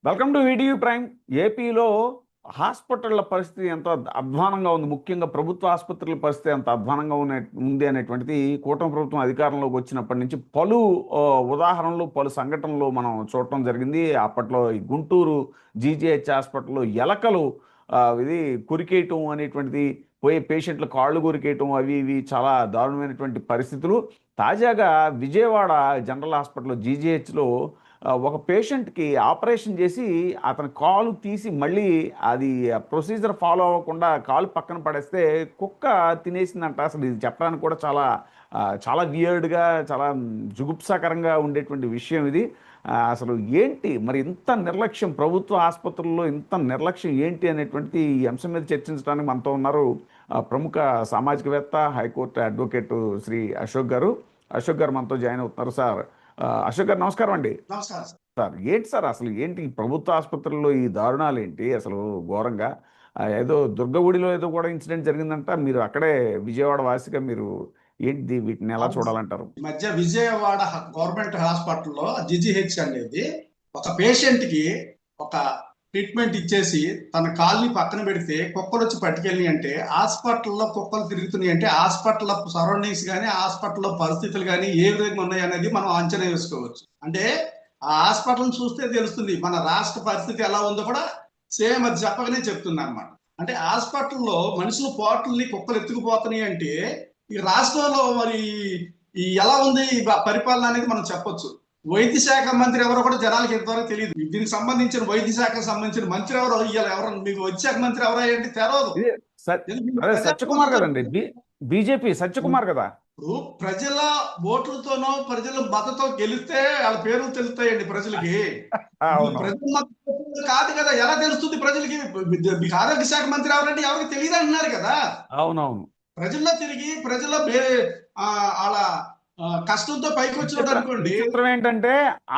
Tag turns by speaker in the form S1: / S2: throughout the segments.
S1: Welcome to video prime. ఏపీలో హాస్పిటళ్ల పరిస్థితి ఎంత అధ్వానంగా ఉంది, ముఖ్యంగా ప్రభుత్వ ఆసుపత్రుల పరిస్థితి ఎంత అధ్వానంగా ఉంది అనేటువంటిది కూటమి ప్రభుత్వం అధికారంలోకి వచ్చినప్పటి నుంచి పలు ఉదాహరణలు, పలు సంఘటనలు మనం చూడటం జరిగింది. అప్పట్లో ఈ గుంటూరు జీజీహెచ్ హాస్పిటల్లో ఎలకలు ఇది కొరికేయటం అనేటువంటిది, పోయే పేషెంట్లు కాళ్ళు కొరికేయటం, అవి ఇవి చాలా దారుణమైనటువంటి పరిస్థితులు. తాజాగా విజయవాడ జనరల్ హాస్పిటల్ జీజీహెచ్లో ఒక పేషెంట్కి ఆపరేషన్ చేసి అతని కాలు తీసి మళ్ళీ అది ప్రొసీజర్ ఫాలో అవ్వకుండా కాలు పక్కన పడేస్తే కుక్క తినేసిందంట. అసలు ఇది చెప్పడానికి కూడా చాలా చాలా వియర్డ్గా, చాలా జుగుప్సాకరంగా ఉండేటువంటి విషయం ఇది. అసలు ఏంటి మరి ఇంత నిర్లక్ష్యం, ప్రభుత్వ ఆసుపత్రుల్లో ఇంత నిర్లక్ష్యం ఏంటి అనేటువంటిది ఈ అంశం మీద చర్చించడానికి మనతో ఉన్నారు ప్రముఖ సామాజికవేత్త, హైకోర్టు అడ్వకేట్ శ్రీ అశోక్ గారు. అశోక్ గారు మనతో జాయిన్ అవుతున్నారు. సార్ అశోక్ గారు నమస్కారం అండి.
S2: నమస్కారం
S1: సార్, ఏంటి సార్ అసలు ఏంటి ప్రభుత్వ ఆసుపత్రుల్లో ఈ దారుణాలు ఏంటి అసలు ఘోరంగా? ఏదో దుర్గగుడిలో ఏదో కూడా ఇన్సిడెంట్ జరిగిందంట, మీరు అక్కడే విజయవాడ వాసిగా మీరు ఏంటి వీటిని ఎలా చూడాలంటారు?
S2: ఈ మధ్య విజయవాడ గవర్నమెంట్ హాస్పిటల్లో జిజిహెచ్ అనేది ఒక పేషెంట్ కి ఒక ట్రీట్మెంట్ ఇచ్చేసి తన కాల్ని పక్కన పెడితే కుక్కలు వచ్చి పట్టుకెళ్ళి అంటే హాస్పిటల్లో కుక్కలు తిరుగుతున్నాయి అంటే హాస్పిటల్ సరౌండింగ్స్ కానీ హాస్పిటల్లో పరిస్థితులు కానీ ఏ విధంగా ఉన్నాయి అనేది మనం అంచనా వేసుకోవచ్చు. అంటే ఆ హాస్పిటల్ చూస్తే తెలుస్తుంది మన రాష్ట్ర పరిస్థితి ఎలా ఉందో కూడా సేమ్ అది చెప్పగానే చెప్తుంది అనమాట. అంటే హాస్పిటల్లో మనుషులు పోట్లని కుక్కలు ఎత్తుకుపోతున్నాయి అంటే ఈ రాష్ట్రంలో మరి ఈ ఎలా ఉంది ఈ పరిపాలన అనేది మనం చెప్పొచ్చు. వైద్య శాఖ మంత్రి ఎవరో కూడా జనాలకి ఎంతవరకు తెలియదు. దీనికి సంబంధించిన వైద్య శాఖకు సంబంధించిన మంత్రి ఎవరో, ఇవాళ ఎవరు మీకు వైద్య శాఖ మంత్రి ఎవరో ఏంటి తెరవదు.
S1: సత్యకుమార్ కదండి, బీజేపీ సత్యకుమార్ కదా.
S2: ఇప్పుడు ప్రజల ఓట్లతోనో ప్రజల మద్దతుతో గెలిస్తే వాళ్ళ పేర్లు తెలుస్తాయండి ప్రజలకి. ప్రజల మద్దతు కాదు కదా, ఎలా తెలుస్తుంది ప్రజలకి? మీకు ఆరోగ్య శాఖ మంత్రి ఎవరంటే ఎవరికి తెలియదు అంటున్నారు కదా.
S1: అవునవును.
S2: ప్రజల్లో తిరిగి ప్రజల్లో వాళ్ళ కష్టంతో పైకి వచ్చినట్టు అనుకోండి.
S1: చిత్రం ఏంటంటే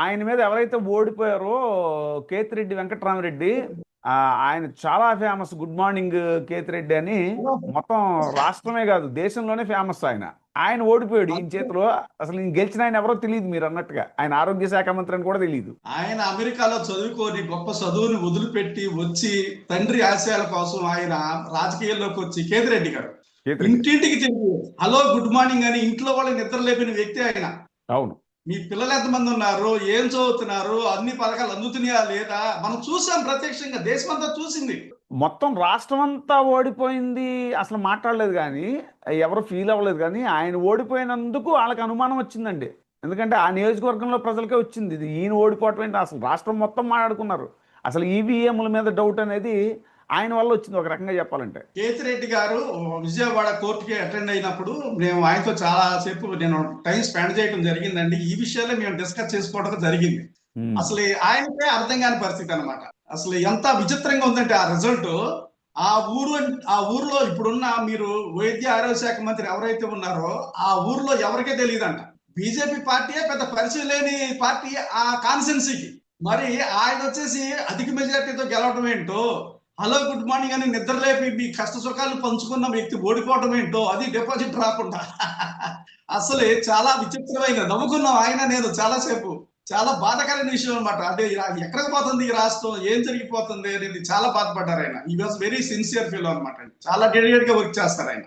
S1: ఆయన మీద ఎవరైతే ఓడిపోయారో కేతిరెడ్డి వెంకటరామరెడ్డి, ఆయన చాలా ఫేమస్. గుడ్ మార్నింగ్ కేతిరెడ్డి అని మొత్తం రాష్ట్రమే కాదు దేశంలోనే ఫేమస్. ఆయన ఓడిపోయాడు ఈయన చేతిలో. అసలు ఈయన గెలిచిన ఆయన ఎవరో తెలియదు, మీరు అన్నట్టుగా ఆయన ఆరోగ్య శాఖ మంత్రి అని కూడా తెలియదు.
S2: ఆయన అమెరికాలో చదువుకొని గొప్ప చదువుని వదిలిపెట్టి వచ్చి తండ్రి ఆశయాల కోసం ఆయన రాజకీయాల్లోకి వచ్చి కేతిరెడ్డి గారు ఇంటింటికి తిరిగి హలో గుడ్ మార్నింగ్ అని ఇంట్లో వాళ్ళని నిద్ర లేపిన వ్యక్తి ఆయన.
S1: అవును.
S2: మీ పిల్లలు ఎంతమంది ఉన్నారు, ఏం చదువుతున్నారు, అన్ని పథకాలు అందుతున్నాయా లేదా మనం చూసాం ప్రత్యక్షంగా, దేశమంతా చూసింది.
S1: మొత్తం రాష్ట్రం అంతా ఓడిపోయింది, అసలు మాట్లాడలేదు కానీ ఎవరు ఫీల్ అవ్వలేదు. కానీ ఆయన ఓడిపోయినందుకు వాళ్ళకి అనుమానం వచ్చిందండి. ఎందుకంటే ఆ నియోజకవర్గంలో ప్రజలకే వచ్చింది, ఇది ఈయన ఓడిపోవటం ఏంటి. అసలు రాష్ట్రం మొత్తం మాట్లాడుకున్నారు. అసలు ఈవీఎంల మీద డౌట్ అనేది ఆయన వల్ల వచ్చింది ఒక రకంగా చెప్పాలంటే.
S2: కేతిరెడ్డి గారు విజయవాడ కోర్టుకి అటెండ్ అయినప్పుడు మేము ఆయనతో చాలా సేపు నేను టైం స్పెండ్ చేయడం జరిగిందండి. ఈ విషయాలే మేము డిస్కస్ చేసుకోవడం జరిగింది. అసలు ఆయనకే అర్థం కాని పరిస్థితి అనమాట. అసలు ఎంత విచిత్రంగా ఉందంటే ఆ రిజల్ట్. ఆ ఊర్లో ఇప్పుడున్న మీరు వైద్య ఆరోగ్య శాఖ మంత్రి ఎవరైతే ఉన్నారో ఆ ఊర్లో ఎవరికే తెలియదంట. బీజేపీ పార్టీయే పెద్ద పరిచయం లేని పార్టీ ఆ కాన్స్టిట్యున్సీకి. మరి ఆయన వచ్చేసి అధిక మెజార్టీతో గెలవడం ఏంటో, హలో గుడ్ మార్నింగ్ అని నిద్రలేపి మీ కష్ట సుఖాలు పంచుకున్న వ్యక్తి ఓడిపోవటం ఏంటో, అది డిపాజిట్ రాకుండా అసలే చాలా విచిత్రమైన నవ్వుకున్నాం ఆయన నేను చాలాసేపు. చాలా బాధాకరమైన విషయం అనమాట. అంటే ఎక్కడికి పోతుంది ఈ రాష్ట్రం, ఏం జరిగిపోతుంది అనేది చాలా బాధపడ్డారు ఆయన. ఈ వాజ్ వెరీ సిన్సియర్ ఫీల్ అనమాట. చాలా డెడికేట్ గా వర్క్ చేస్తారు ఆయన.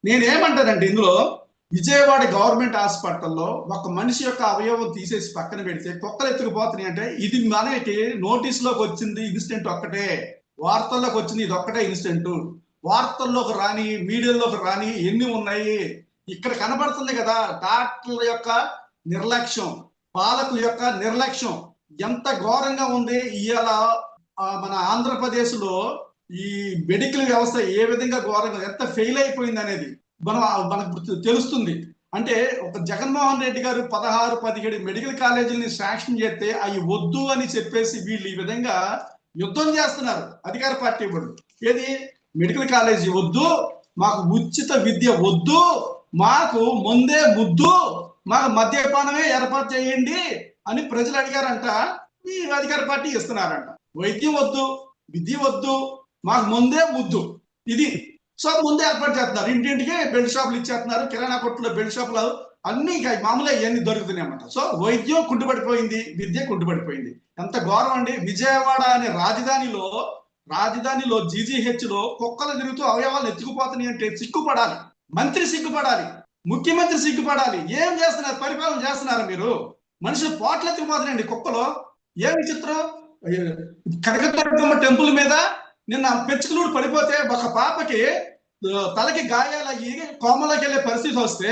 S2: నేనేమంటానంటే ఇందులో విజయవాడ గవర్నమెంట్ హాస్పిటల్లో ఒక మనిషి యొక్క అవయవం తీసేసి పక్కన పెడితే కుక్కలు ఎత్తుకుపోతున్నాయి అంటే ఇది మనకి నోటీస్ లోకి వచ్చింది ఇన్సిడెంట్ ఒక్కటే, వార్తల్లోకి వచ్చింది ఇది ఒక్కటే ఇన్సిడెంట్. వార్తల్లోకి రాని, మీడియాలోకి రాని ఎన్ని ఉన్నాయి. ఇక్కడ కనబడుతుంది కదా డాక్టర్ల యొక్క నిర్లక్ష్యం, పాలకుల యొక్క నిర్లక్ష్యం ఎంత ఘోరంగా ఉంది. ఇవాళ మన ఆంధ్రప్రదేశ్ లో ఈ మెడికల్ వ్యవస్థ ఏ విధంగా ఘోరంగా ఎంత ఫెయిల్ అయిపోయింది అనేది మనకు తెలుస్తుంది. అంటే ఒక జగన్మోహన్ రెడ్డి గారు 16-17 మెడికల్ కాలేజీలని శాంక్షన్ చేస్తే అవి వద్దు అని చెప్పేసి వీళ్ళు ఈ విధంగా యుద్ధం చేస్తున్నారు అధికార పార్టీ వాళ్ళు. ఏది మెడికల్ కాలేజీ వద్దు, మాకు ఉచిత విద్య వద్దు, మాకు ముందే ముద్దు, మాకు మద్యపానమే ఏర్పాటు చేయండి అని ప్రజలు అడిగారంట. ఈ అధికార పార్టీ ఇస్తున్నారంట. వైద్యం వద్దు, విద్య వద్దు, మాకు ముందే ముద్దు. ఇది సో ముందే ఏర్పాటు చేస్తున్నారు. ఇంటింటికి బెల్ట్ షాపులు ఇచ్చేస్తున్నారు, కిరాణా కొట్టులో బెల్ట్ షాపులు అన్ని ఇక మామూలుగా ఇవన్నీ దొరుకుతున్నాయి అన్నమాట. సో వైద్యం కుంటుపడిపోయింది, విద్య కుంటుపడిపోయింది. ఎంత ఘోరం అండి. విజయవాడ అనే రాజధానిలో జీజీహెచ్ లో కుక్కలు తిరుగుతూ అవయవాలు ఎత్తుకుపోతున్నాయి అంటే సిగ్గుపడాలి. మంత్రి సిగ్గుపడాలి, ముఖ్యమంత్రి సిగ్గుపడాలి. ఏం చేస్తున్నారు? పరిపాలన చేస్తున్నారా మీరు? మనుషులు పోట్లు ఎత్తుకుపోతున్నాయండి కుక్కలు. ఏం విచిత్రం. కనకదుర్గమ్మ టెంపుల్ మీద నిన్న పెచ్చుకులుడు పడిపోతే ఒక పాపకి తలకి గాయాలయ్యి కోమలోకి వెళ్ళే పరిస్థితి వస్తే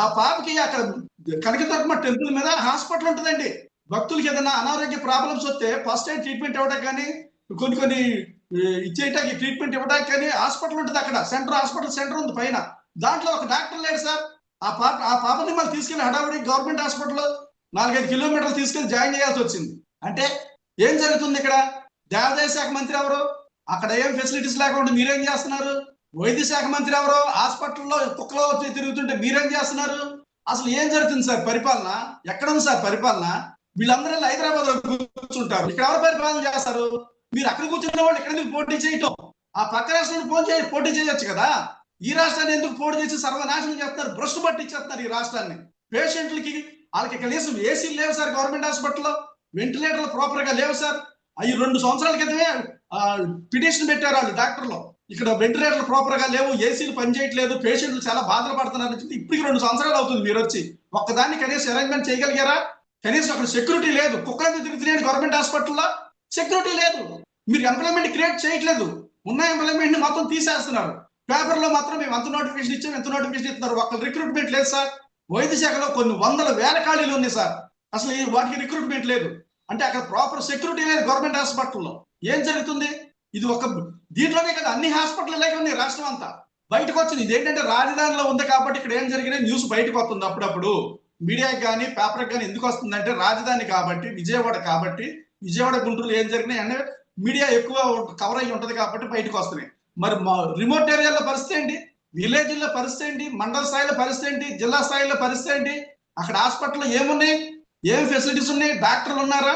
S2: ఆ పాపకి అక్కడ కనకదుర్గమ్మ టెంపుల్ మీద హాస్పిటల్ ఉంటుందండి. భక్తులకి ఏదైనా అనారోగ్య ప్రాబ్లమ్స్ వస్తే ఫస్ట్ ఎయిడ్ ట్రీట్మెంట్ ఇవ్వడానికి కానీ కొన్ని ఇచ్చేయటానికి ట్రీట్మెంట్ ఇవ్వడానికి కానీ హాస్పిటల్ ఉంటుంది. అక్కడ హాస్పిటల్ సెంటర్ ఉంది పైన. దాంట్లో ఒక డాక్టర్ లేడు సార్. ఆ పాపని మళ్ళీ తీసుకెళ్లి హడావుడి గవర్నమెంట్ హాస్పిటల్లో 4-5 కిలోమీటర్లు తీసుకెళ్లి జాయిన్ చేయాల్సి వచ్చింది. అంటే ఏం జరుగుతుంది ఇక్కడ? దేవాదాయ శాఖ మంత్రి ఎవరు? అక్కడ ఏం ఫెసిలిటీస్ లేకుండా మీరేం చేస్తున్నారు? వైద్య శాఖ మంత్రి ఎవరు? హాస్పిటల్లో కుక్కలో తిరుగుతుంటే మీరేం చేస్తున్నారు? అసలు ఏం జరుగుతుంది సార్? పరిపాలన ఎక్కడ ఉంది సార్? పరిపాలన వీళ్ళందరూ హైదరాబాద్ లో కూర్చుంటారు. ఇక్కడ ఎవరు పరిపాలన చేస్తారు? మీరు అక్కడ కూర్చున్న వాళ్ళు ఇక్కడ ఎందుకు పోటీ చేయటం? ఆ పక్క రాష్ట్రాన్ని పోటీ చేయొచ్చు కదా. ఈ రాష్ట్రాన్ని ఎందుకు పోటీ చేసి సర్వనాశనం చేస్తారు? భ్రష్టు పట్టించేస్తున్నారు ఈ రాష్ట్రాన్ని. పేషెంట్లకి వాళ్ళకి కనీసం ఏసీలు లేవు సార్. గవర్నమెంట్ హాస్పిటల్లో వెంటిలేటర్లు ప్రాపర్ గా లేవు సార్. అవి 2 సంవత్సరాల క్రితమే పిటిషన్ పెట్టారు వాళ్ళు డాక్టర్లు. ఇక్కడ వెంటిలేటర్లు ప్రాపర్ గా లేవు, ఏసీలు పనిచేయట్లేదు, పేషెంట్లు చాలా బాధలు పడుతున్నారు. ఇప్పటికి 2 సంవత్సరాలు అవుతుంది మీరు వచ్చి. ఒక్కదాన్ని కనీసం అరేంజ్మెంట్ చేయగలిగారా? కనీసం అక్కడ సెక్యూరిటీ లేదు. కుక్కలకి తిరుగుతున్నాయి గవర్నమెంట్ హాస్పిటల్లో, సెక్యూరిటీ లేదు. మీరు ఎంప్లాయ్మెంట్ క్రియేట్ చేయట్లేదు. ఉన్న ఎంప్లాయ్మెంట్ ని మొత్తం తీసేస్తున్నారు. పేపర్ లో మాత్రం మేము ఎంత నోటిఫికేషన్ ఇచ్చాం, ఎంత నోటిఫికేషన్ ఇస్తున్నారు. ఒక్క రిక్రూట్మెంట్ లేదు సార్. వైద్య శాఖలో కొన్ని 100,000 ఖాళీలు ఉన్నాయి సార్. అసలు వాటికి రిక్రూట్మెంట్ లేదు. అంటే అక్కడ ప్రాపర్ సెక్యూరిటీ లేదు గవర్నమెంట్ హాస్పిటల్లో. ఏం జరుగుతుంది? ఇది ఒక దీంట్లోనే కదా అన్ని హాస్పిటల్ ఇలాగే ఉన్నాయి రాష్ట్రం అంతా. బయటకు వచ్చింది ఇదేంటంటే రాజధానిలో ఉంది కాబట్టి ఇక్కడ ఏం జరిగినా న్యూస్ బయటకు వస్తుంది అప్పుడప్పుడు. మీడియాకి కానీ పేపర్కి కానీ ఎందుకు వస్తుందంటే రాజధాని కాబట్టి, విజయవాడ కాబట్టి, విజయవాడ గుంటూరులో ఏం జరిగినాయి అంటే మీడియా ఎక్కువ కవర్ అయ్యి ఉంటది కాబట్టి బయటకు వస్తున్నాయి. మరి రిమోట్ ఏరియాలో పరిస్థితి ఏంటి? విలేజ్లో పరిస్థితి ఏంటి? మండల స్థాయిలో పరిస్థితి ఏంటి? జిల్లా స్థాయిలో పరిస్థితి ఏంటి? అక్కడ హాస్పిటల్లో ఏమున్నాయి? ఏం ఫెసిలిటీస్ ఉన్నాయి? డాక్టర్లు ఉన్నారా?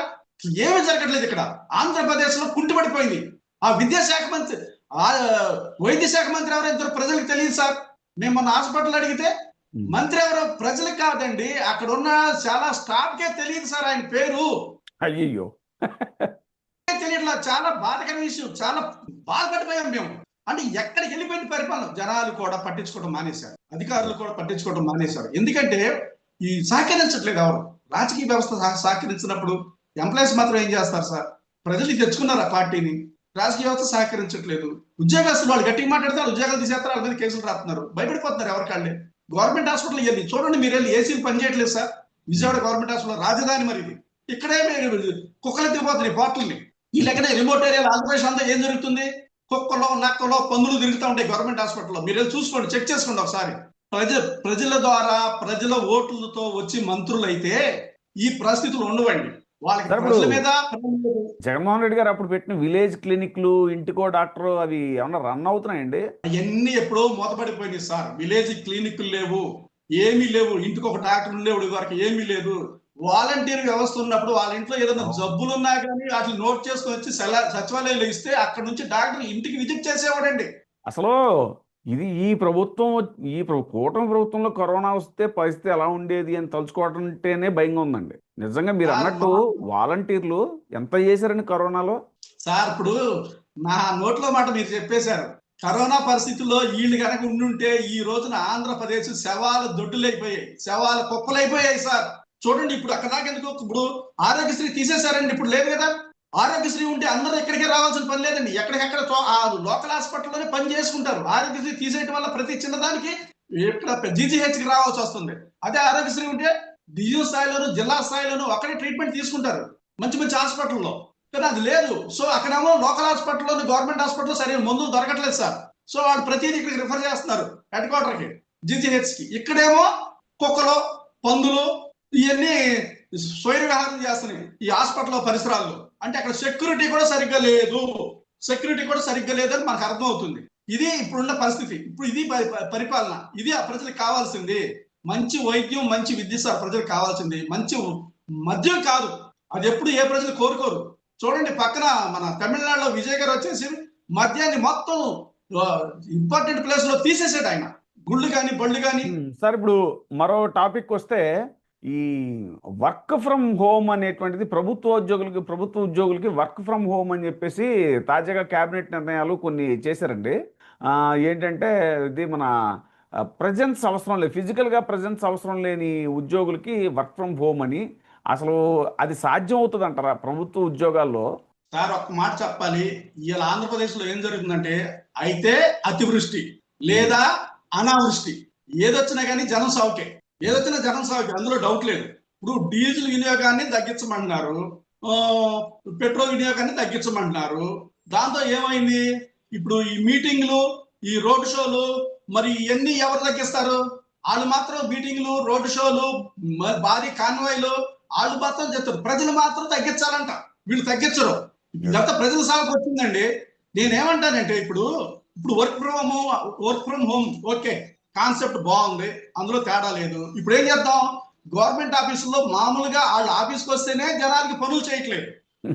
S2: ఏమీ జరగట్లేదు ఇక్కడ. ఆంధ్రప్రదేశ్ లో కుంటుపడిపోయింది. ఆ విద్యాశాఖ మంత్రి, ఆ వైద్య శాఖ మంత్రి ఎవరో ఇద్దరు ప్రజలకు తెలియదు సార్. మేము మొన్న హాస్పిటల్ అడిగితే మంత్రి ఎవరో ప్రజలకు కాదండి, అక్కడ ఉన్న చాలా స్టాఫ్ కే తెలియదు సార్ ఆయన పేరు.
S1: అయ్యో
S2: తెలియట్లా. చాలా బాధకర విషయం. చాలా బాధపడిపోయాం మేము. అంటే ఎక్కడికి వెళ్ళిపోయింది పరిపాలన? జనాలు కూడా పట్టించుకోవడం మానేశారు, అధికారులు కూడా పట్టించుకోవడం మానేశారు. ఎందుకంటే ఈ సహకరించట్లేదు ఎవరు. రాజకీయ వ్యవస్థ సహకరించినప్పుడు ఎంప్లాయీస్ మాత్రం ఏం చేస్తారు సార్? ప్రజలు తెచ్చుకున్నారు ఆ పార్టీని. రాజకీయ వ్యవస్థ సహకరించట్లేదు. ఉద్యోగస్తులు వాళ్ళు గట్టిగా మాట్లాడతారు, ఉద్యోగాలు తీసేస్తారు, వాళ్ళ మీద కేసులు రాస్తున్నారు, భయపడిపోతున్నారు ఎవరికాళ్ళే. గవర్నమెంట్ హాస్పిటల్ వెళ్ళి చూడండి, మీరు వెళ్ళి ఏసీలు పనిచేయట్లేదు సార్. విజయవాడ గవర్నమెంట్ హాస్పిటల్ రాజధాని మరి ఇది. ఇక్కడే కుక్కలు తిరిగిపోతున్నాయి పోర్టుల్ని. ఈ లెక్కనే రిమోట్ ఏరియాలో ఆంధ్రప్రదేశ్ అంతా ఏం జరుగుతుంది? కుక్కలో, నక్కలో, పందులు తిరుగుతూ ఉంటాయి గవర్నమెంట్ హాస్పిటల్లో. మీరు వెళ్ళి చూసుకోండి, చెక్ చేసుకోండి ఒకసారి. ప్రజల ద్వారా, ప్రజల ఓట్లతో వచ్చి మంత్రులు అయితే ఈ పరిస్థితులు ఉండవండి. వాళ్ళకి ప్రజల మీద.
S1: జగన్మోహన్ రెడ్డి గారు అప్పుడు పెట్టిన విలేజ్ క్లినిక్లు, ఇంటికో డాక్టర్, అవి ఏమన్నా రన్ అవుతున్నాయండి?
S2: అవన్నీ ఎప్పుడో మూతపడిపోయినాయి సార్. విలేజ్ క్లినిక్లు లేవు, ఏమీ లేవు. ఇంటికి ఒక డాక్టర్ ఉండేవాడు, వరకు ఏమీ లేదు. వాలంటీర్ వ్యవస్థ ఉన్నప్పుడు వాళ్ళ ఇంట్లో ఏదైనా జబ్బులు ఉన్నా కానీ వాటిని నోట్ చేసుకొని వచ్చి సచివాలయంలో ఇస్తే అక్కడ నుంచి డాక్టర్ ఇంటికి విజిట్ చేసేవాడండి.
S1: అసలు ఇది ఈ కూటమి ప్రభుత్వంలో కరోనా వస్తే పరిస్థితి ఎలా ఉండేది అని తలుచుకోవడంటేనే భయంగా ఉందండి. నిజంగా మీరు అన్నట్టు వాలంటీర్లు ఎంత చేశారండి కరోనాలో?
S2: సార్ ఇప్పుడు నా నోట్లో మాట మీరు చెప్పేశారు. కరోనా పరిస్థితుల్లో వీళ్ళు కనుక ఉండుంటే ఈ రోజున ఆంధ్రప్రదేశ్ శవాల దొడ్డులైపోయాయి, శవాల కుప్పలైపోయాయి సార్. చూడండి ఇప్పుడు అక్కడ దాకా ఎందుకు? ఇప్పుడు ఆరోగ్యశ్రీ తీసేశారండి, ఇప్పుడు లేదు కదా. ఆరోగ్యశ్రీ ఉంటే అందరూ ఎక్కడికి రావాల్సిన పని లేదండి. ఎక్కడికెక్కడ ఆ లోకల్ హాస్పిటల్లోనే పని చేసుకుంటారు. ఆరోగ్యశ్రీ తీసేయడం వల్ల ప్రతి చిన్నదానికి ఇక్కడ జీజీహెచ్ కి రావాల్సి వస్తుంది. అదే ఆరోగ్యశ్రీ ఉంటే డివిజన్ స్థాయిలోను, జిల్లా స్థాయిలోను అక్కడే ట్రీట్మెంట్ తీసుకుంటారు మంచి మంచి హాస్పిటల్లో. కానీ అది లేదు. సో అక్కడేమో లోకల్ హాస్పిటల్లోని, గవర్నమెంట్ హాస్పిటల్లో సరైన మందులు దొరకట్లేదు సార్. సో వాళ్ళు ప్రతిదీ ఇక్కడికి రిఫర్ చేస్తున్నారు, హెడ్ క్వార్టర్ కి, జీజీహెచ్ కి. ఇక్కడేమో కుక్కలు, పందులు ఇవన్నీ స్వైర విహారం చేస్తున్నాయి ఈ హాస్పిటల్ పరిసరాల్లో. అంటే అక్కడ సెక్యూరిటీ కూడా సరిగ్గా లేదు, అని మనకు అర్థం అవుతుంది. ఇది ఇప్పుడున్న పరిస్థితి. ఇప్పుడు ఇది పరిపాలన. ఇది ఆ ప్రజలకు కావాల్సింది. మంచి వైద్యం, మంచి విద్య సార్ ప్రజలకు కావాల్సింది. మంచి మద్యం కాదు. అది ఎప్పుడు ఏ ప్రజలు కోరుకోరు. చూడండి పక్కన మన తమిళనాడులో విజయ్ గారు వచ్చేసి మద్యాన్ని మొత్తం ఇంపార్టెంట్ ప్లేస్ లో తీసేసాడు ఆయన. గుళ్ళు కానీ బళ్ళు కానీ.
S1: సార్ ఇప్పుడు మరో టాపిక్ వస్తే ఈ వర్క్ ఫ్రమ్ హోమ్ అనేటువంటిది ప్రభుత్వ ఉద్యోగులకి వర్క్ ఫ్రమ్ హోమ్ అని చెప్పేసి తాజాగా కేబినెట్ నిర్ణయాలు కొన్ని చేశారండి. ఏంటంటే ఇది మన ప్రజెన్స్ అవసరం లేదు, ఫిజికల్గా ప్రజెన్స్ అవసరం లేని ఉద్యోగులకి వర్క్ ఫ్రమ్ హోమ్ అని. అసలు అది సాధ్యం అవుతుంది అంటారా ప్రభుత్వ ఉద్యోగాల్లో?
S2: సార్ ఒక్క మాట చెప్పాలి, ఇవాళ ఆంధ్రప్రదేశ్ లో ఏం జరుగుతుందంటే అయితే అతివృష్టి లేదా అనావృష్టి, ఏదొచ్చినా కానీ జనం సావుకే, ఏదొచ్చినా జనం సావుకే, అందులో డౌట్ లేదు. ఇప్పుడు డీజిల్ వినియోగాన్ని తగ్గించమంటున్నారు, పెట్రోల్ వినియోగాన్ని తగ్గించమంటున్నారు. దాంతో ఏమైంది, ఇప్పుడు ఈ మీటింగ్లు, ఈ రోడ్ షోలు, మరి ఇవన్నీ ఎవరు తగ్గిస్తారు? వాళ్ళు మాత్రం మీటింగ్లు, రోడ్ షోలు, భారీ కాన్వాయ్లు వాళ్ళు మాత్రం చెప్తారు, ప్రజలు మాత్రం తగ్గించాలంట, వీళ్ళు తగ్గించరు. ఇదంతా ప్రజల సాగుకు వచ్చిందండి. నేనేమంటానంటే ఇప్పుడు work from home okay, concept బాగుంది, అందులో తేడా లేదు. ఇప్పుడు ఏం చేద్దాం, గవర్నమెంట్ ఆఫీసుల్లో మామూలుగా వాళ్ళు ఆఫీస్కి వస్తేనే జనాలకి పనులు చేయట్లేదు,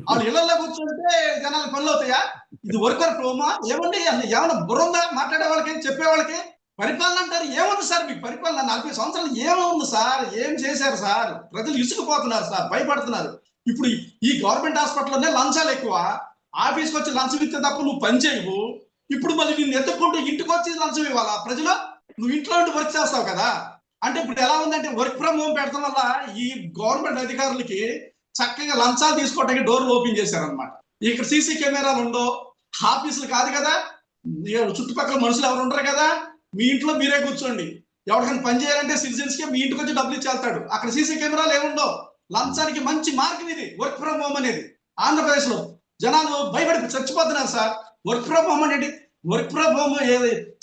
S2: వాళ్ళు ఇళ్లలో కూర్చుంటే జనాలకు పనులు అవుతాయా? ఇది వర్క్ ఫ్రమ్ హోమా? ఏమండి ఏమన్నా బుర్రందా మాట్లాడే వాళ్ళకి, చెప్పే వాళ్ళకి? పరిపాలన అంటారు, ఏముంది సార్ మీకు పరిపాలన? 40 సంవత్సరాలు ఏముంది సార్? ఏం చేశారు సార్? ప్రజలు ఇసుకుపోతున్నారు సార్, భయపడుతున్నారు. ఇప్పుడు ఈ గవర్నమెంట్ హాస్పిటల్లోనే లంచాలు ఎక్కువ, ఆఫీస్కి వచ్చి లంచం ఇస్తే తప్ప నువ్వు పని చేయవు. ఇప్పుడు మళ్ళీ నిన్ను ఎత్తుక్కుంటూ ఇంటికి వచ్చి లంచం ఇవ్వాలా ప్రజలు? నువ్వు ఇంట్లో ఉండి వర్క్ చేస్తావు కదా. అంటే ఇప్పుడు ఎలా ఉందంటే వర్క్ ఫ్రమ్ హోమ్ పెడతాం వల్ల ఈ గవర్నమెంట్ అధికారులకి చక్కగా లంచాలు తీసుకోవడానికి డోర్లు ఓపెన్ చేశారనమాట. ఇక్కడ సీసీ కెమెరాలు ఉండో, ఆఫీసులు కాదు కదా, చుట్టుపక్కల మనుషులు ఎవరు ఉండరు కదా, మీ ఇంట్లో మీరే కూర్చోండి. ఎవరికైనా పని చేయాలంటే సిటిజన్స్ కి మీ ఇంటికి వచ్చి డబ్బులు ఇచ్చి వెళ్తాడు. అక్కడ సీసీ కెమెరాలు ఏముండవు. లంచానికి మంచి మార్గం ఇది వర్క్ ఫ్రమ్ హోమ్ అనేది. ఆంధ్రప్రదేశ్ లో జనాలు భయపడి చచ్చిపోతున్నారు సార్. వర్క్ ఫ్రమ్ హోమ్ అనేది, వర్క్ ఫ్రమ్ హోమ్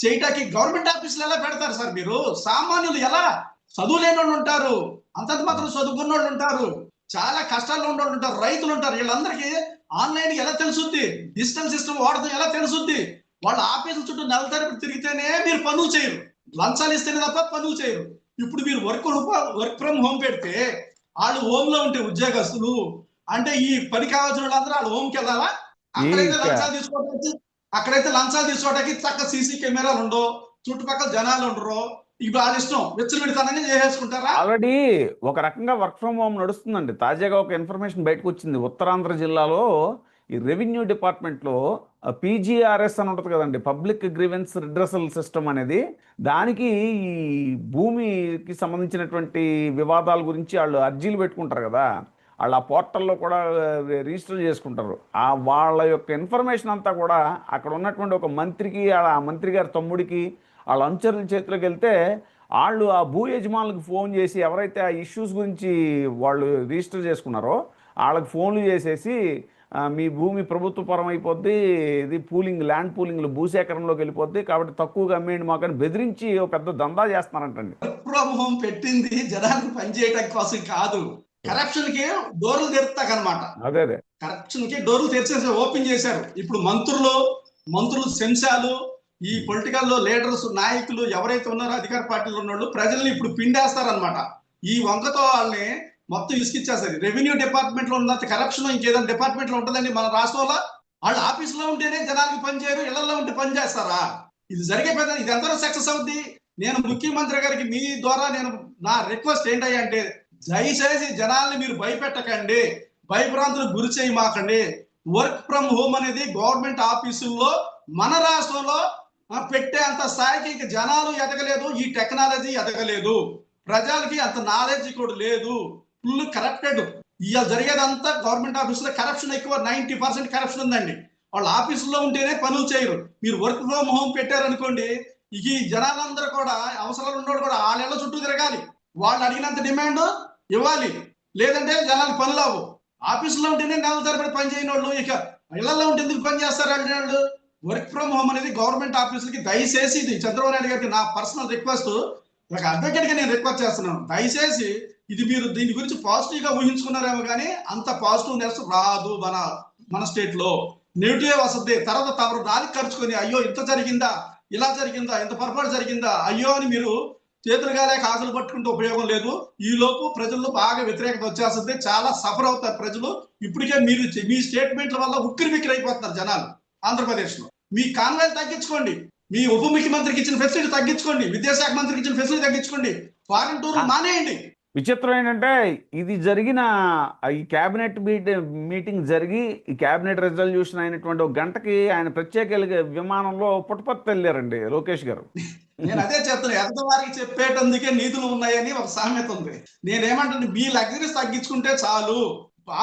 S2: చేయటానికి గవర్నమెంట్ ఆఫీసులు ఎలా పెడతారు సార్? మీరు సామాన్యులు ఎలా, చదువు లేని వాళ్ళు ఉంటారు, అంతంత మాత్రం చదువుకున్న వాళ్ళు ఉంటారు, చాలా కష్టాల్లో ఉన్న వాళ్ళు ఉంటారు, రైతులు ఉంటారు, వీళ్ళందరికీ ఆన్లైన్ ఎలా తెలుసుద్ది, డిజిటల్ సిస్టమ్ వాడటం ఎలా తెలుసుద్ది? వాళ్ళ ఆఫీసుల చుట్టూ నెల తరబడి తిరిగితేనే మీరు పనులు చేయరు, లంచాలు ఇస్తేనే తప్ప పనులు చేయరు. ఇప్పుడు మీరు వర్క్ ఫ్రమ్ హోమ్ పెడితే వాళ్ళు హోమ్ లో ఉంటే ఉద్యోగస్తులు అంటే ఈ పని కావాల్సిన వాళ్ళందరూ వాళ్ళు హోమ్కి వెళ్ళాలా? అక్కడైతే లంచాలు తీసుకోవడానికి చక్క సీసీ కెమెరాలు ఉండవు, చుట్టుపక్కల జనాలు ఉండరు, ఇప్పుడు వాళ్ళ ఇష్టం వెచ్చలబెడతానని చేసేసుకుంటారా?
S1: ఆల్రెడీ ఒక రకంగా వర్క్ ఫ్రమ్ హోమ్ నడుస్తుందండి. తాజాగా ఒక ఇన్ఫర్మేషన్ బయటకు వచ్చింది. ఉత్తరాంధ్ర జిల్లాలో ఈ రెవెన్యూ డిపార్ట్మెంట్లో పీజీఆర్ఎస్ అని ఉంటుంది కదండి, పబ్లిక్ గ్రీవెన్స్ రిడ్రెసల్ సిస్టమ్ అనేది. దానికి ఈ భూమికి సంబంధించినటువంటి వివాదాల గురించి వాళ్ళు అర్జీలు పెట్టుకుంటారు కదా, వాళ్ళు ఆ పోర్టల్లో కూడా రిజిస్టర్ చేసుకుంటారు. వాళ్ళ యొక్క ఇన్ఫర్మేషన్ అంతా కూడా అక్కడ ఉన్నటువంటి ఒక మంత్రికి, ఆ మంత్రి గారి తమ్ముడికి, వాళ్ళ అనుచరుల చేతిలోకి వెళ్తే వాళ్ళు ఆ భూ యజమానులకు ఫోన్ చేసి, ఎవరైతే ఆ ఇష్యూస్ గురించి వాళ్ళు రిజిస్టర్ చేసుకున్నారో వాళ్ళకి ఫోన్లు చేసేసి మీ భూమి ప్రభుత్వ పరం అయిపోద్ది, ఇది ల్యాండ్ పూలింగ్లు భూసేకరణలోకి వెళ్ళిపోద్ది, కాబట్టి తక్కువగా అమ్మేయండి మాకని బెదిరించి ఒక పెద్ద దందా చేస్తున్నారంటండి.
S2: వర్క్ ఫ్రమ్ హోమ్ పెట్టింది జనాలకు పనిచేయడం కోసం కాదు, కరప్షన్ కి డోర్లు తెరుతాకనమాట.
S1: అదే
S2: కరప్షన్ కి డోర్లు తెరిచేసి ఓపెన్ చేశారు. ఇప్పుడు మంత్రులు శంశాలు, ఈ పొలిటికల్ లీడర్స్, నాయకులు ఎవరైతే ఉన్నారో అధికార పార్టీలో ఉన్న వాళ్ళు ప్రజల్ని ఇప్పుడు పిండేస్తారనమాట. ఈ వంకతో వాళ్ళని మొత్తం ఇసుకిచ్చేస్తారు. రెవెన్యూ డిపార్ట్మెంట్ లో ఉన్నంత కరప్షన్ ఇంకేదైనా డిపార్ట్మెంట్ లో ఉంటుందండి మన రాష్ట్రంలో? వాళ్ళు ఆఫీసులో ఉంటేనే జనానికి పని చేయరు, ఇళ్లలో ఉంటే పని చేస్తారా? ఇది జరిగే పెద్ద, ఇది ఎంతలో సక్సెస్ అవుద్ది? నేను ముఖ్యమంత్రి గారికి మీ ద్వారా నా రిక్వెస్ట్ ఏంటంటే, దయచేసి జనాల్ని మీరు భయపెట్టకండి, భయభ్రాంతులకు గురి చేయమాకండి. వర్క్ ఫ్రమ్ హోమ్ అనేది గవర్నమెంట్ ఆఫీసుల్లో మన రాష్ట్రంలో పెట్టే అంత స్థాయికి ఇక జనాలు ఎదగలేదు, ఈ టెక్నాలజీ ఎదగలేదు, ప్రజలకి అంత నాలెడ్జ్ కూడా లేదు, ఫుల్ కరప్టెడ్. ఇవాళ జరిగేదంతా గవర్నమెంట్ ఆఫీసులో కరప్షన్ ఎక్కువ, 90% కరప్షన్ ఉందండి. వాళ్ళ ఆఫీసుల్లో ఉంటేనే పనులు చేయరు. మీరు వర్క్ ఫ్రమ్ హోమ్ పెట్టారనుకోండి, ఈ జనాలందరూ కూడా, అవసరాలు ఉన్నోడు కూడా వాళ్ళ చుట్టూ తిరగాలి, వాళ్ళు అడిగినంత డిమాండ్ ఇవ్వాలి, లేదంటే జనాలకు పనులు అవ్వు. ఆఫీసులో ఉంటేనే నెల తరబడి పని చేయని వాళ్ళు ఇక ఇళ్లలో ఉంటే ఎందుకు పని చేస్తారు అంటే? వర్క్ ఫ్రమ్ హోమ్ అనేది గవర్నమెంట్ ఆఫీసులకి దయచేసి, ఇది చంద్రబాబు నాయుడు గారికి నా పర్సనల్ రిక్వెస్ట్, ఒక అడ్వకేట్ గా నేను రిక్వెస్ట్ చేస్తున్నాను, దయచేసి ఇది మీరు దీని గురించి పాజిటివ్ గా ఊహించుకున్నారేమో కానీ అంత పాజిటివ్నెస్ రాదు. మన స్టేట్ లో నెగిటివ్ వస్తుంది. తర్వాత తమరు దానికి ఖర్చుకొని అయ్యో ఇంత జరిగిందా, ఇలా జరిగిందా, ఇంత పొరపాటు జరిగిందా, అయ్యో అని మీరు చేతులుగా లేక ఆకులు పట్టుకుంటే ఉపయోగం లేదు. ఈ లోపు ప్రజల్లో బాగా వ్యతిరేకత వచ్చేస్తుంది, చాలా సఫర్ అవుతారు ప్రజలు. ఇప్పటికే మీరు మీ స్టేట్మెంట్ల వల్ల ఉక్కిరి బిక్కిరి అయిపోతున్నారు జనాలు ఆంధ్రప్రదేశ్ లో. మీ కాన్వాయ్ తగ్గించుకోండి, మీ ఉప ముఖ్యమంత్రికి ఇచ్చిన ఫెసిలిటీ తగ్గించుకోండి, విద్యాశాఖ మంత్రికి ఇచ్చిన ఫెసిలిటీ తగ్గించుకోండి, ఫారిన్ టూర్ మానేయండి.
S1: విచిత్రం ఏంటంటే ఇది జరిగిన ఈ క్యాబినెట్ మీటింగ్ జరిగి ఈ క్యాబినెట్ రెజల్యూషన్ అయినటువంటి ఒక గంటకి ఆయన ప్రత్యేక విమానంలో పుట్టపర్తి వెళ్ళారండి లోకేష్ గారు.
S2: నేను అదే చెప్తాను, ఎదటి చెప్పేటందుకే నీతులు ఉన్నాయని ఒక సామెత ఉంది. నేనేమంటాను, మీ లగ్జరీస్ తగ్గించుకుంటే చాలు,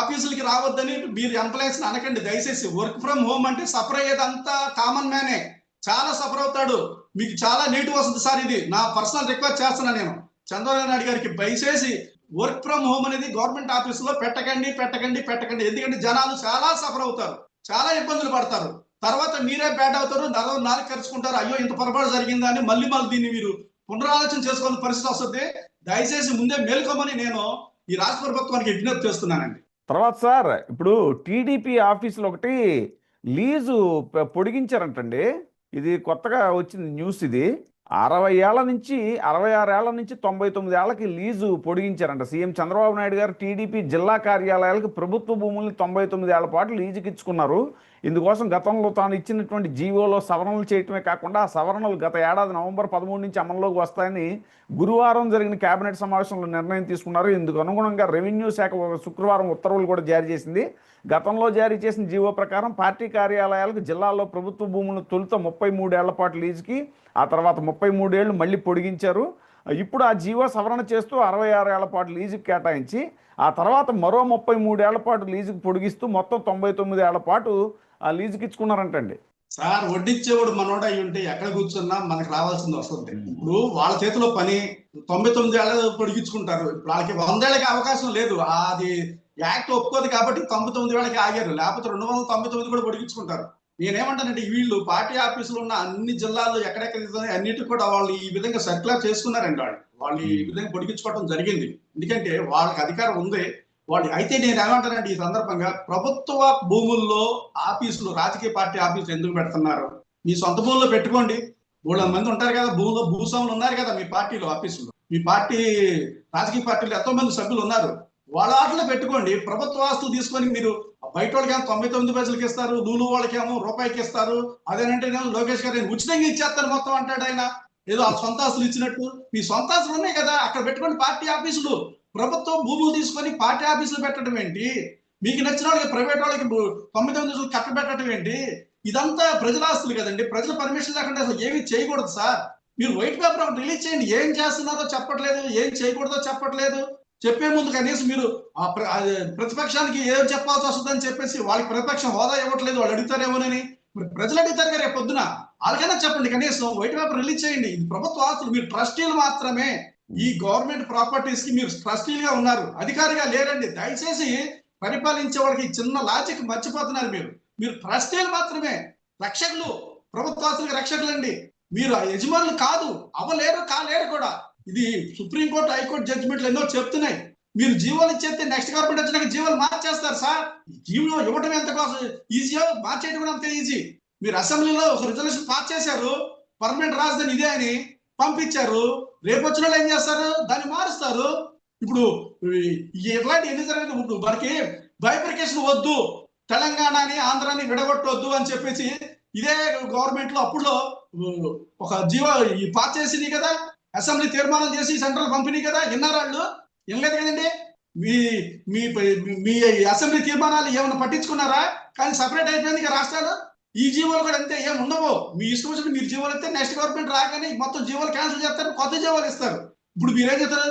S2: ఆఫీసులకి రావద్దని మీరు ఎంప్లాయీస్ అనకండి దయచేసి. వర్క్ ఫ్రమ్ హోమ్ అంటే సఫర్ అయ్యేదంతా కామన్ మ్యానే, చాలా సఫర్ అవుతాడు. మీకు చాలా నెగిటివ్ వస్తుంది సార్. ఇది నా పర్సనల్ రిక్వెస్ట్ చేస్తున్నాను నేను చంద్రబాబు నాయుడు గారికి, దయచేసి వర్క్ ఫ్రమ్ హోమ్ అనేది గవర్నమెంట్ ఆఫీసులో పెట్టకండి. ఎందుకంటే జనాలు చాలా సఫర్ అవుతారు, చాలా ఇబ్బందులు పడతారు. తర్వాత మీరే బ్యాడ్ అవుతారు, నాలుగు ఖర్చుకుంటారు. అయ్యో ఇంత పొరపాటు జరిగిందా అని మళ్ళీ దీన్ని మీరు పునరాలోచన చేసుకోవాల్సిన పరిస్థితి వస్తుంది. దయచేసి ముందే మేల్కోమని నేను ఈ రాష్ట్ర ప్రభుత్వానికి విజ్ఞప్తి చేస్తున్నానండి.
S1: తర్వాత సార్, ఇప్పుడు టీడీపీ ఆఫీసులో ఒకటి లీజు పొడిగించారంటండి. ఇది కొత్తగా వచ్చింది న్యూస్. ఇది 60 ఏళ్ల నుంచి 66 ఏళ్ల నుంచి 99 ఏళ్లకి లీజు పొడిగించారంట. సీఎం చంద్రబాబు నాయుడు గారు టీడీపీ జిల్లా కార్యాలయాలకు ప్రభుత్వ భూముల్ని 99 ఏళ్ల పాటు లీజుకి ఇచ్చుకున్నారు. ఇందుకోసం గతంలో తాను ఇచ్చినటువంటి జీవోలో సవరణలు చేయటమే కాకుండా ఆ సవరణలు గత ఏడాది నవంబర్ 13 నుంచి అమల్లోకి వస్తాయని గురువారం జరిగిన కేబినెట్ సమావేశంలో నిర్ణయం తీసుకున్నారు. ఇందుకు అనుగుణంగా రెవెన్యూ శాఖ శుక్రవారం ఉత్తర్వులు కూడా జారీ చేసింది. గతంలో జారీ చేసిన జీవో ప్రకారం పార్టీ కార్యాలయాలకు జిల్లాల్లో ప్రభుత్వ భూములను తొలుత 33 ఏళ్ల పాటు లీజుకి, ఆ తర్వాత 33 ఏళ్లు మళ్ళీ పొడిగించారు. ఇప్పుడు ఆ జీవో సవరణ చేస్తూ 66 ఏళ్ల పాటు లీజుకి కేటాయించి ఆ తర్వాత మరో 33 ఏళ్ల పాటు లీజుకి పొడిగిస్తూ మొత్తం 99 ఏళ్ల పాటు ఆ లీజుకి ఇచ్చుకున్నారంటండి.
S2: సార్, వడ్డించేవాడు మనోడు అయి ఉంటే ఎక్కడ కూర్చున్నా మనకు రావాల్సింది వస్తుంది. ఇప్పుడు వాళ్ళ చేతిలో పని 99 ఏళ్ళు పొడిగించుకుంటారు. ఇప్పుడు వాళ్ళకి 100 ఏళ్ళకి అవకాశం లేదు, అది యాక్ట్ ఒప్పుకోదు కాబట్టి 99 ఏళ్ళకి ఆగారు. లేకపోతే 299 కూడా పొడిగించుకుంటారు. నేనేమంటానంటే, వీళ్ళు పార్టీ ఆఫీసులు ఉన్న అన్ని జిల్లాల్లో ఎక్కడెక్కడ అన్నిటి కూడా వాళ్ళు ఈ విధంగా సర్క్యులర్ చేసుకున్నారండి. వాళ్ళు ఈ విధంగా పొడిగించుకోవడం జరిగింది. ఎందుకంటే వాళ్ళకి అధికారం ఉంది. అయితే నేను ఏమంటానంటే ఈ సందర్భంగా, ప్రభుత్వ భూముల్లో ఆఫీసులు, రాజకీయ పార్టీ ఆఫీసులు ఎందుకు పెడుతున్నారు? మీ సొంత భూముల్లో పెట్టుకోండి. 300 మంది ఉంటారు కదా భూస్వాములు ఉన్నారు కదా మీ పార్టీలో, ఆఫీసులో. మీ పార్టీ రాజకీయ పార్టీలో ఎంతో మంది సభ్యులు ఉన్నారు. వాళ్ళ ఆటలో పెట్టుకోండి. ప్రభుత్వ ఆస్తులు తీసుకొని మీరు బయట వాళ్ళకేమో 99 పైసలకి ఇస్తారు, లూలు వాళ్ళకేమో రూపాయికి ఇస్తారు. అదేనంటే లోకేష్ గారు నేను ఉచితంగా ఇచ్చేస్తాను మొత్తం అంటాడు ఆయన, ఏదో ఆ సొంత ఆస్తులు ఇచ్చినట్టు. మీ సొంత ఆస్తులు ఉన్నాయి కదా, అక్కడ పెట్టుకోండి పార్టీ ఆఫీసులు. ప్రభుత్వం భూములు తీసుకొని పార్టీ ఆఫీసులు పెట్టడం ఏంటి? మీకు నచ్చిన వాళ్ళకి, ప్రైవేట్ వాళ్ళకి 99 కట్టబెట్టడం ఏంటి? ఇదంతా ప్రజల ఆస్తులు కదండి. ప్రజల పర్మిషన్ లేకుండా అసలు ఏమి చేయకూడదు సార్. మీరు వైట్ పేపర్ ఒకటి రిలీజ్ చేయండి. ఏం చేస్తున్నారో చెప్పట్లేదు, ఏం చేయకూడదో చెప్పట్లేదు. చెప్పే ముందు కనీసం మీరు ప్రతిపక్షానికి ఏం చెప్పాల్సి వస్తుందని చెప్పేసి వాళ్ళకి ప్రతిపక్షం హోదా ఇవ్వట్లేదు, వాళ్ళు అడుగుతారేమోనని. మరి ప్రజలు అడుగుతారు కదా రేపు పొద్దున, వాళ్ళకైనా చెప్పండి. కనీసం వైట్ పేపర్ రిలీజ్ చేయండి. ఇది ప్రభుత్వ ఆస్తులు, మీరు ట్రస్టీలు మాత్రమే. ఈ గవర్నమెంట్ ప్రాపర్టీస్ కి మీరు ట్రస్టీలుగా ఉన్నారు, అధికారిగా లేరండి. దయచేసి పరిపాలించే వాళ్ళకి చిన్న లాజిక్ మర్చిపోతున్నారు. మీరు ట్రస్టీలు మాత్రమే, రక్షకులు, ప్రభుత్వ ఆస్తులకి రక్షకులండి. మీరు యజమానులు కాదు, అవ్వలేరు, కాలేరు కూడా. ఇది సుప్రీంకోర్టు, హైకోర్టు జడ్జిమెంట్లు ఎన్నో చెప్తున్నాయి. మీరు జీవోలు ఇచ్చేస్తే నెక్స్ట్ గవర్నమెంట్ వచ్చినాక జీవోలు మార్చేస్తారు సార్. జీవో ఇవ్వటం ఎంత కోసం ఈజీయో మార్చేయడం కూడా అంతే ఈజీ. మీరు అసెంబ్లీలో ఒక రిజల్యూషన్ పాస్ చేశారు, పర్మనెంట్ రాజధాని ఇదే అని పంపించారు. రేపు వచ్చిన వాళ్ళు ఏం చేస్తారు? దాన్ని మారుస్తారు. ఇప్పుడు ఇట్లాంటి ఎన్ని జరిగింది? ఇప్పుడు మనకి బైఫర్కేషన్ వద్దు, తెలంగాణని ఆంధ్రాని విడగొట్టవద్దు అని చెప్పేసి ఇదే గవర్నమెంట్ లో అప్పుడులో ఒక జీవో పాస్ చేసింది కదా, అసెంబ్లీ తీర్మానం చేసి సెంట్రల్ పంపిణీ కదా. విన్నారు వాళ్ళు? వినలేదు కదండి. మీ అసెంబ్లీ తీర్మానాలు ఏమైనా పట్టించుకున్నారా? కానీ సపరేట్ అయిపోయింది రాష్ట్రాలు. ఈ జీవోలు కూడా అంతే, ఏం ఉండవు. మీ ఇష్టం వచ్చినట్టు మీరు జీవోలు ఇస్తే నెక్స్ట్ గవర్నమెంట్ రాగానే మొత్తం జీవోలు క్యాన్సిల్ చేస్తారు, కొత్త జీవోలు ఇస్తారు. ఇప్పుడు మీరేం చేస్తారు?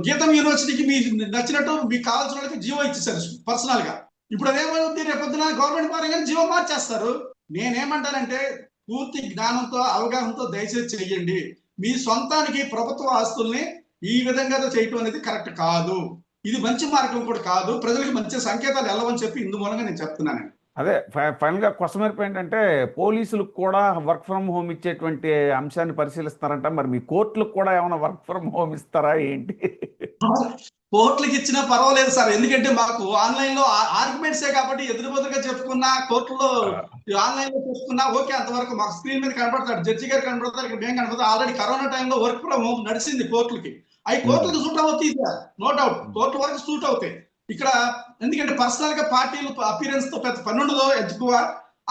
S2: గీతం యూనివర్సిటీకి మీకు నచ్చినట్టు మీకు కావాల్సిన వాళ్ళకి జీవో ఇచ్చేసారు పర్సనల్ గా. ఇప్పుడు అదేమవుతుంది? రేపొద్దున గవర్నమెంట్ పరంగా జీవో మార్చేస్తారు. నేనేమంటానంటే, పూర్తి జ్ఞానంతో, అవగాహనతో దయచేసి చెయ్యండి. మీ సొంతానికి ప్రభుత్వ ఆస్తుల్ని ఈ విధంగా చేయటం అనేది కరెక్ట్ కాదు. ఇది మంచి మార్గం కూడా కాదు. ప్రజలకు మంచి సంకేతాలు వెళ్ళవని చెప్పి ఇందు మూలంగా నేను చెప్తున్నానండి.
S1: అదే ఫైనల్ గా క్వశ్చన్ మార్క్ ఏంటంటే, పోలీసులకు కూడా వర్క్ ఫ్రమ్ హోమ్ ఇచ్చేటువంటి అంశాన్ని పరిశీలిస్తారంట. మరి మీ కోర్టులకు కూడా ఏమైనా వర్క్ ఫ్రమ్ హోమ్ ఇస్తారా ఏంటి?
S2: కోర్టులకు ఇచ్చినా పర్వాలేదు సార్, ఎందుకంటే మాకు ఆన్లైన్ లో ఆర్గ్యుమెంట్సే కాబట్టి ఎదురుబదురుగా చెప్పుకున్నా, కోర్టులో ఆన్లైన్ లో చెప్పుకున్నా ఓకే, అంతవరకు మాకు స్క్రీన్ మీద కనబడతాడు, జడ్జి గారు కనబడతారు, ఇక్కడ మేము కనబడతాం. ఆల్రెడీ కరోనా టైంలో వర్క్ ఫ్రమ్ హోమ్ నడిచింది కోర్టులకి. అవి కోర్టులకు సూట్ అవుతాయి సార్, నో డౌట్ కోర్టు వరకు సూట్ అవుతాయి. ఇక్కడ ఎందుకంటే పర్సనల్ గా పార్టీలు అపీరెన్స్ తో పెద్ద పని ఉండదు, ఎక్కువ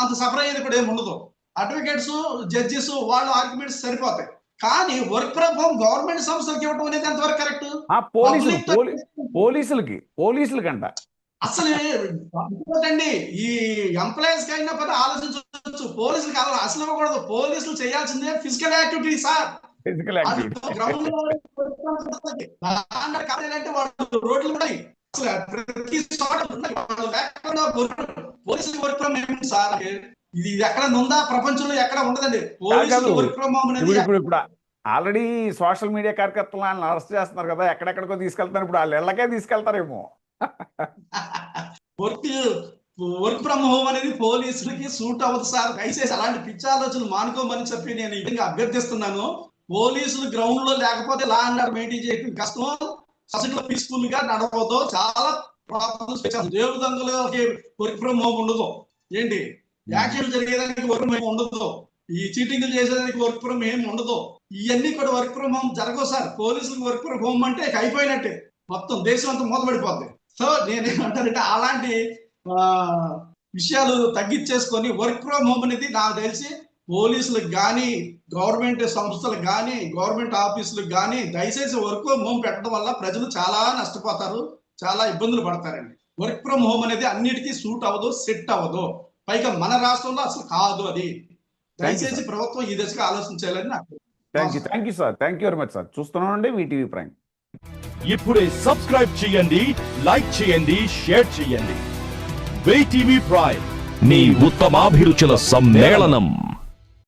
S2: అంత సఫర్ అయ్యేది కూడా ఏమి ఉండదు. అడ్వకేట్స్, జడ్జెస్ వాళ్ళ ఆర్గ్యుమెంట్స్ సరిపోతాయి. కానీ వర్క్ ఫ్రమ్ హోమ్ గవర్నమెంట్ సంస్థలకు ఇవ్వడం అనేది ఎంతవరకు కరెక్ట్?
S1: పోలీసులకంట
S2: అసలు ఇంకోటండి, ఈ ఎంప్లాయీస్ కైనా పని ఆలోచించవచ్చు, పోలీసులకి అసలు ఇవ్వకూడదు. పోలీసులు చేయాల్సిందే physical activity sir.
S1: Physical activity.
S2: Ground లో కావాలంటే వాళ్ళు రోడ్లు ఉన్నాయి, అసలు ప్రతి చోట ఉన్నాయి. వాళ్ళు లేకుండా పోలీసులు వర్క్ ఫ్రమ్ హోమ్ సార్, ఇది ఎక్కడ ఉందా? ప్రపంచంలో ఎక్కడ ఉండదండి పోలీసులు వర్క్ ఫ్రమ్ హోమ్ అనేది.
S1: ఇప్పుడు ఆల్రెడీ సోషల్ మీడియా కార్యకర్తలను అరెస్ట్ చేస్తున్నారు కదా, ఎక్కడెక్కడికో తీసుకెళ్తారు. ఇప్పుడు వాళ్ళు ఇళ్ళకే తీసుకెళ్తారేమో.
S2: వర్క్ ఫ్రమ్ హోమ్ అనేది పోలీసులకి సూట్ అవ్వదు సార్. దయచేసి అలాంటి పిచ్చి ఆలోచనలు మానుకోమని చెప్పి నేను ఈ అభ్యర్థిస్తున్నాను. పోలీసులు గ్రౌండ్ లో లేకపోతే లా అండ్ ఆర్డర్ మెయింటైన్ చేయడం కష్టం. సొసైటీలో పీస్ఫుల్ గా నడవదు. చాలా ప్రాబ్లమ్స్ వచ్చాయి. దేవుడు దంగలకి వర్క్ ఫ్రమ్ హోమ్ ఉండదు. ఏంటి యాక్షన్ జరిగేదానికి వర్క్ ఫ్రమ్ హోమ్ ఉండదు. ఈ చీటింగ్లు చేసేదానికి వర్క్ ఫ్రమ్ హోమ్ ఉండదు. ఇవన్నీ కూడా వర్క్ ఫ్రమ్ హోమ్ జరగవు సార్. పోలీసులకు వర్క్ ఫ్రమ్ హోమ్ అంటే అయిపోయినట్టే, మొత్తం దేశం అంతా మూతపడిపోద్ది. సో నేనేమంటానంటే అలాంటి విషయాలు తగ్గించేసుకొని వర్క్ ఫ్రమ్ హోమ్ అనేది నాకు తెలిసి పోలీసులకు కానీ, గవర్నమెంట్ సంస్థలకు కానీ, గవర్నమెంట్ ఆఫీసులకు కానీ దయచేసి వర్క్ ఫ్రమ్ హోమ్ పెట్టడం వల్ల ప్రజలు చాలా నష్టపోతారు, చాలా ఇబ్బందులు పడతారండి. వర్క్ ఫ్రమ్ హోమ్ అనేది అన్నిటికీ సూట్ అవ్వదు, సెట్ అవ్వదు. పైగా మన రాష్ట్రంలో అసలు కాదు అది. దయచేసి ప్రభుత్వం ఈ దిశగా ఆలోచించాలని నాకు.
S1: Thank you sir. Thank you very much sir. చూస్తున్నానండి వీటీవీ ప్రైమ్.
S3: ఇప్పుడే సబ్స్క్రైబ్ చేయండి, లైక్ చేయండి, షేర్ చేయండి. వీటీవీ ప్రైమ్, నీ ఉత్తమాభిరుచుల సమ్మేళనం.